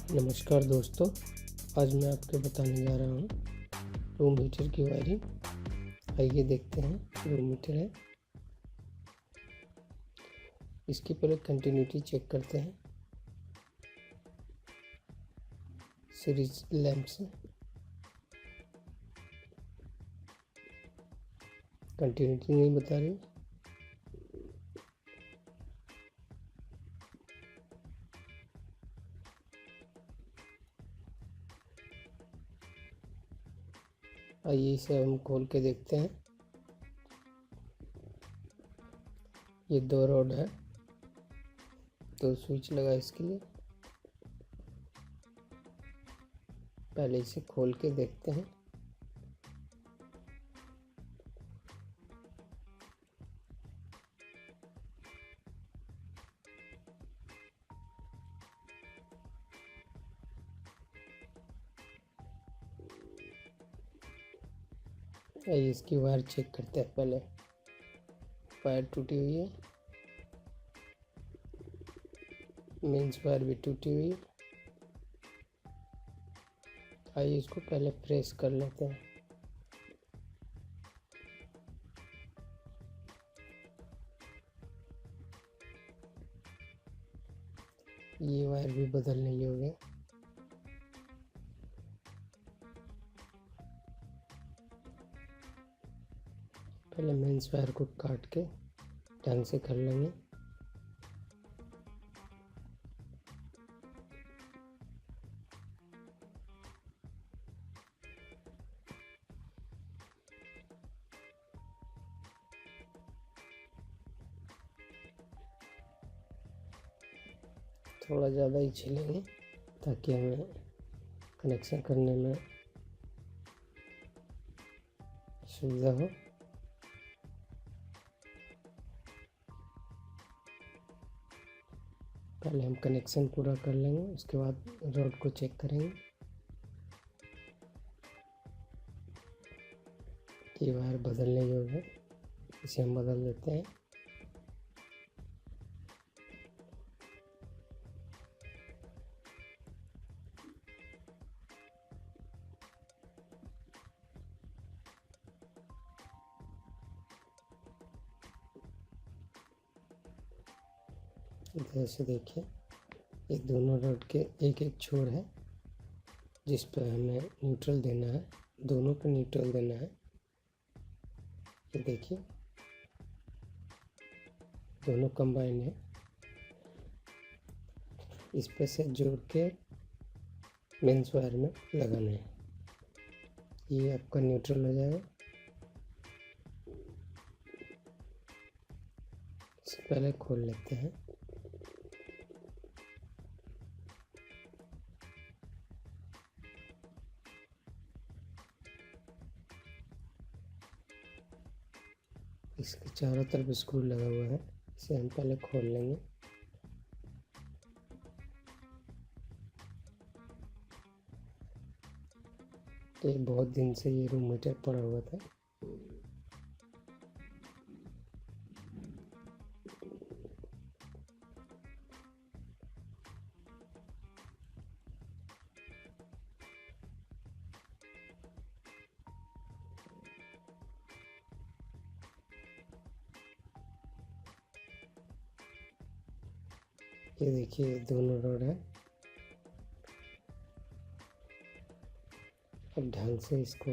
नमस्कार दोस्तों, आज मैं आपको बताने जा रहा हूँ रूम हीटर की वायरिंग। आइए देखते हैं। रूम हीटर है, इसकी पहले कंटिन्यूटी चेक करते हैं सीरीज लैंप से। कंटिन्यूटी नहीं बता रही। आइए इसे हम खोल के देखते हैं। ये 2 रॉड है, 2 स्विच लगा इसके लिए। पहले इसे खोल के देखते हैं। आइए इसकी वायर चेक करते हैं। पहले वायर टूटी हुई है, मेंस वायर भी टूटी हुई है। आइए इसको पहले प्रेस कर लेते हैं। ये वायर भी बदलने योग्य है। पहले मेंस वायर को काट के ढंग से कर लेंगे। थोड़ा ज़्यादा ही छिलेंगे ताकि हमें कनेक्शन करने में सुविधा हो। पहले हम कनेक्शन पूरा कर लेंगे, उसके बाद रॉड को चेक करेंगे। ये वायर बदलने योग्य है, इसे हम बदल देते हैं। इधर से देखिए, ये दोनों रॉड के एक एक छोर है जिस पर हमें न्यूट्रल देना है। दोनों पे न्यूट्रल देना है। ये देखिए, दोनों कंबाइन है। इस पे से जोड़ के मेंस वायर में लगाना है। ये आपका न्यूट्रल हो जाएगा। इसे पहले खोल लेते हैं। इसके चारों तरफ स्क्रू लगा हुआ है, इसे हम पहले खोल लेंगे। तो ये बहुत दिन से ये रूम हीटर पड़ा हुआ था। ये देखिए, दोनों रॉड है। अब ढंग से इसको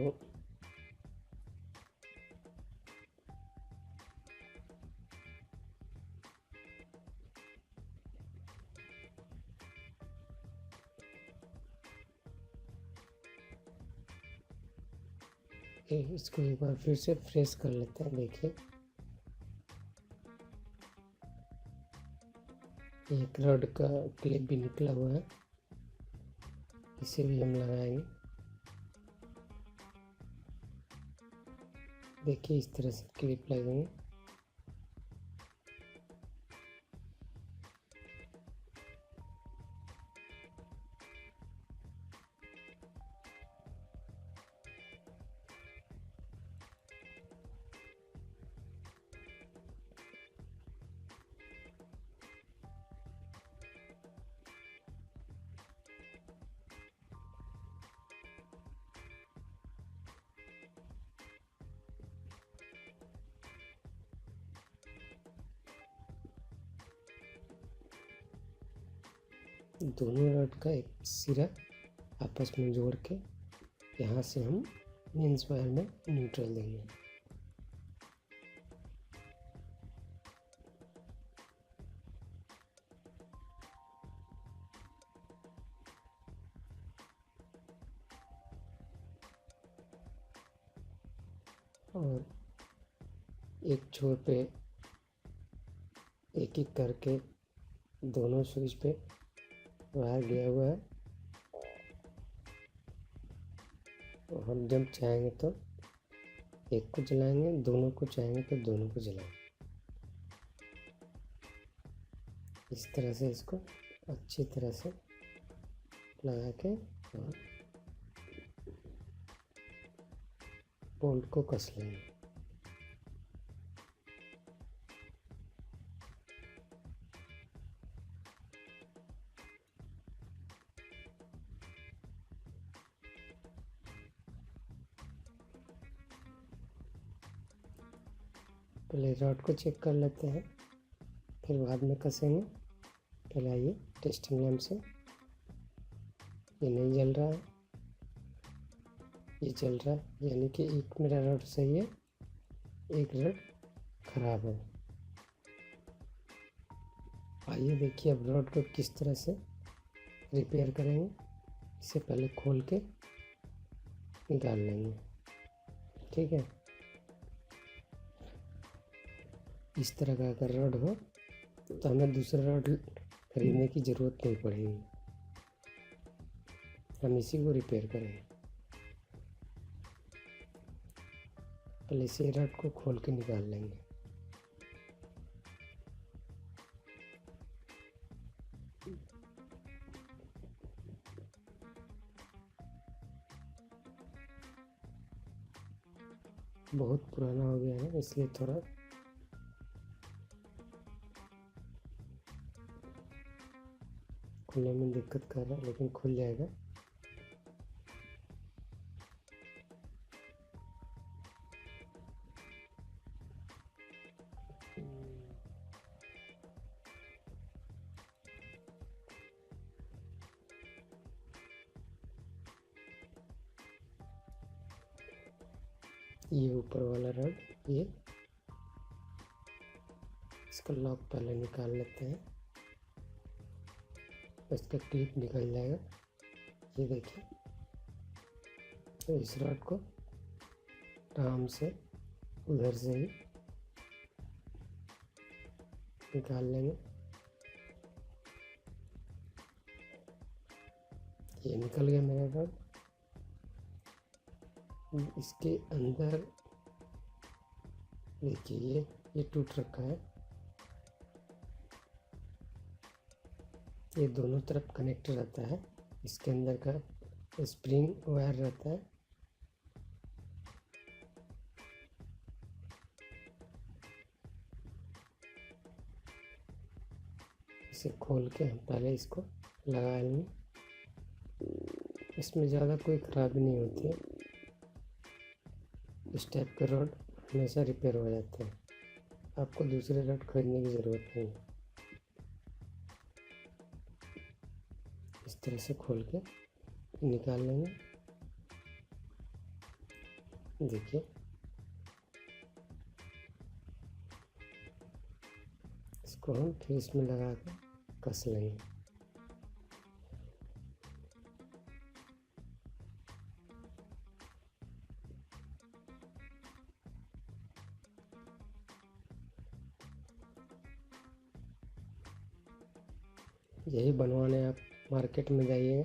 इसको एक बार फिर से फ्रेश कर लेते हैं। देखिए, एक रॉड का क्लिप भी निकला हुआ है, इसे भी हम लगाएंगे। देखिए, इस तरह से क्लिप लगेंगे। दोनों रड का एक सिरा आपस में जोड़ के यहाँ से हम मेंस वायर में न्यूट्रल देंगे। और एक छोर पे एक एक करके दोनों स्विच पे वायर गया हुआ है, और हम जब चाहेंगे तो एक को जलाएंगे, दोनों को चाहेंगे तो दोनों को जलाएंगे। इस तरह से इसको अच्छी तरह से लगा के और बोल्ट को कस लेंगे। पहले रॉड को चेक कर लेते हैं, फिर बाद में कसेंगे। पहले आइए टेस्टिंग लैंप से। ये नहीं जल रहा है, ये जल रहा है, यानी कि एक मेरा रॉड सही है, एक रॉड खराब है। आइए देखिए अब रॉड को किस तरह से रिपेयर करेंगे। इसे पहले खोल के निकाल लेंगे, ठीक है। इस तरह का अगर रॉड हो तो हमें दूसरा रॉड खरीदने की ज़रूरत नहीं पड़ेगी, हम इसी को रिपेयर करेंगे। पहले इसे रॉड को खोल के निकाल लेंगे। बहुत पुराना हो गया है, इसलिए थोड़ा खुलने में दिक्कत कर रहा है, लेकिन खुल जाएगा। ये ऊपर वाला रॉड, ये इसका लॉक पहले निकाल लेते हैं, इसका क्लिप निकल जाएगा। ये देखिए, तो इस रॉड को आराम से उधर से ही निकाल लेंगे। ये निकल गया मेरा रॉड। इसके अंदर देखिए ये टूट रखा है, ये दोनों तरफ कनेक्ट रहता है। इसके अंदर का स्प्रिंग वायर रहता है, इसे खोल के हम पहले इसको लगा लेंगे। इसमें ज़्यादा कोई ख़राबी नहीं होती है, इस टाइप के रॉड हमेशा रिपेयर हो जाते हैं, आपको दूसरे रॉड खरीदने की ज़रूरत नहीं है। इस तरह से खोल के निकाल लेंगे। देखिए इसको हम फिर इसमें लगा के कस लेंगे। यही बनवाने आप मार्केट में जाइएगा,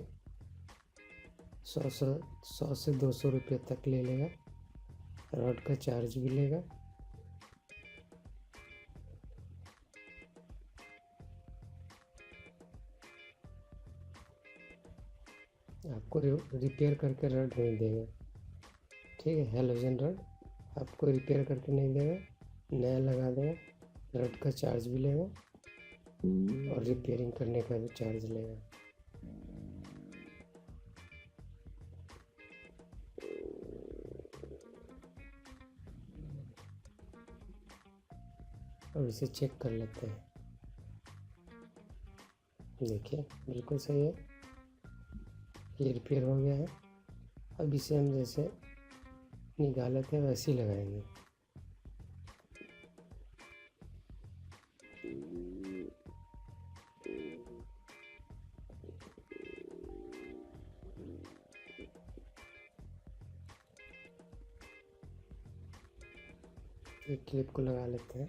100 से 200 रुपये तक ले लेगा, रॉड का चार्ज भी लेगा। आपको रिपेयर करके रॉड नहीं देगा, ठीक है। हैलोजन रॉड आपको रिपेयर करके नहीं देगा, नया लगा देगा, रॉड का चार्ज भी लेगा और रिपेयरिंग करने का भी चार्ज लेगा। अब इसे चेक कर लेते हैं। देखिए बिल्कुल सही है, ये रिपेयर हो गया है। अब इसे हम जैसे निकाले थे वैसे ही लगाएंगे। एक क्लिप को लगा लेते हैं।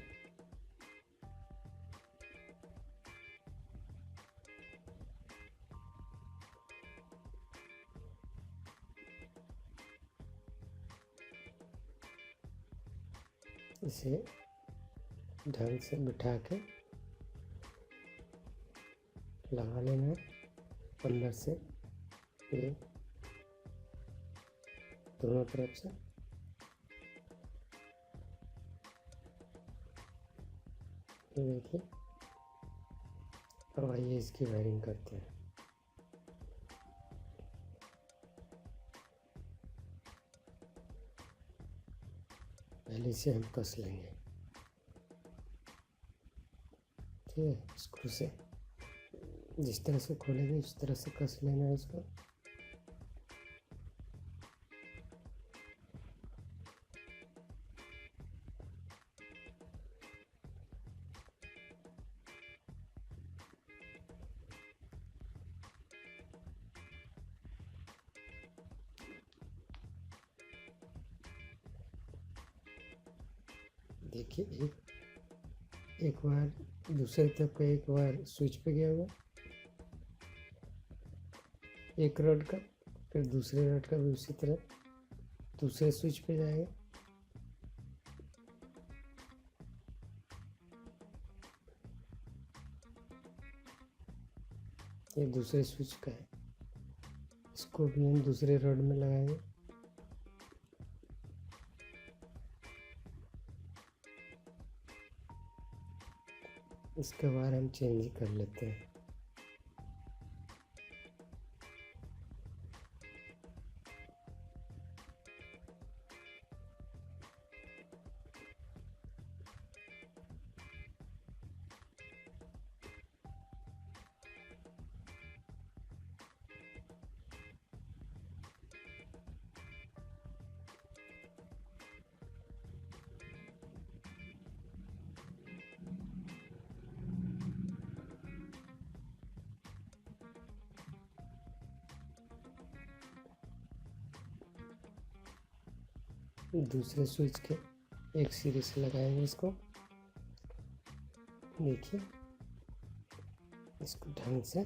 इसे ढंग से बिठा के लगा लेना है अंदर से, ये दोनों तरफ से। ये देखिए, अब आइए इसकी वायरिंग करते हैं। पहले इसे हम कस लेंगे, ठीक है। स्क्रू से जिस तरह से खोलेंगे उस तरह से कस लेना है इसको। देखिए एक बार दूसरी तरफ का एक बार स्विच पे गया हुआ एक रड का, फिर दूसरे रड का भी उसी तरह दूसरे स्विच पे जाएगा। ये दूसरे स्विच का है, इसको भी हम दूसरे रड में लगाएंगे। इसके बाद हम चेंज कर लेते हैं। दूसरे स्विच के एक सिरे से लगाएंगे इसको। देखिए इसको ढंग से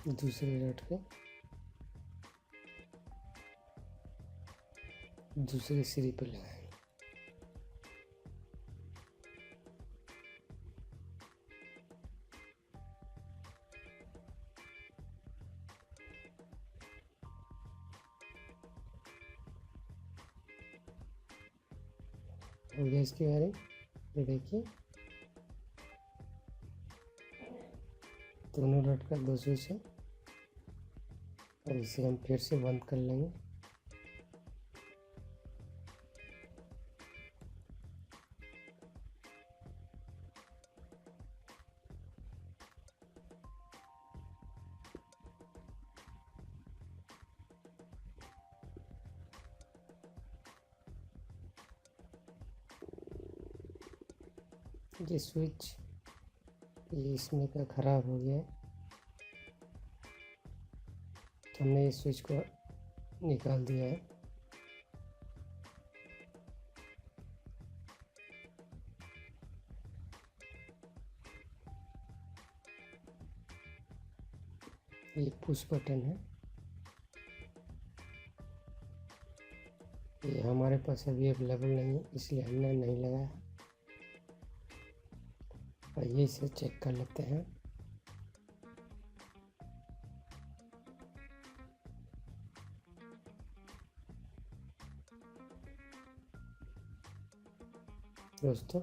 दूसरे रड के दूसरे सिरे पर लगाएंगे। हो गया इसकी वायरिंग। ये देखिए दोनों रड का दो स्विच है। और इसे हम फिर से बंद कर लेंगे। ये स्विच ये इसमें का ख़राब हो गया है, तो हमने इस स्विच को निकाल दिया है। ये पुश बटन है, ये हमारे पास अभी अवेलेबल नहीं है इसलिए हमने नहीं लगाया। आइए इसे चेक कर लेते हैं। दोस्तों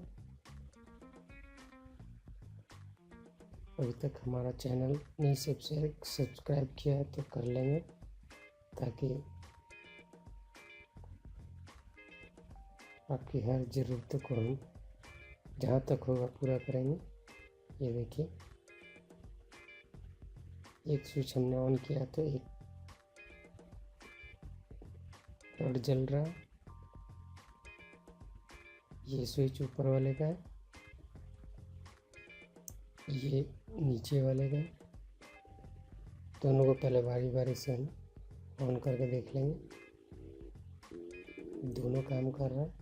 अभी तक हमारा चैनल नहीं सब्सक्राइब किया है तो कर लेंगे, ताकि आपकी हर ज़रूरतों को हम जहाँ तक होगा पूरा करेंगे। ये देखिए, एक स्विच हमने ऑन किया तो एक रॉड जल रहा है। ये स्विच ऊपर वाले का है, ये नीचे वाले का है। दोनों को पहले बारी बारी से हम ऑन करके देख लेंगे। दोनों काम कर रहा है।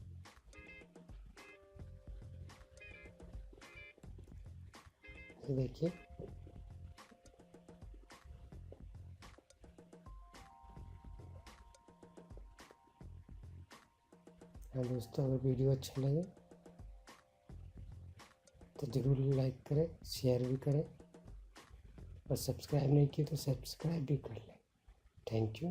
ये देखिए, हाँ दोस्तों, अगर वीडियो अच्छा लगे तो ज़रूर लाइक करें, शेयर भी करें और सब्सक्राइब नहीं किए तो सब्सक्राइब भी कर लें। Thank you.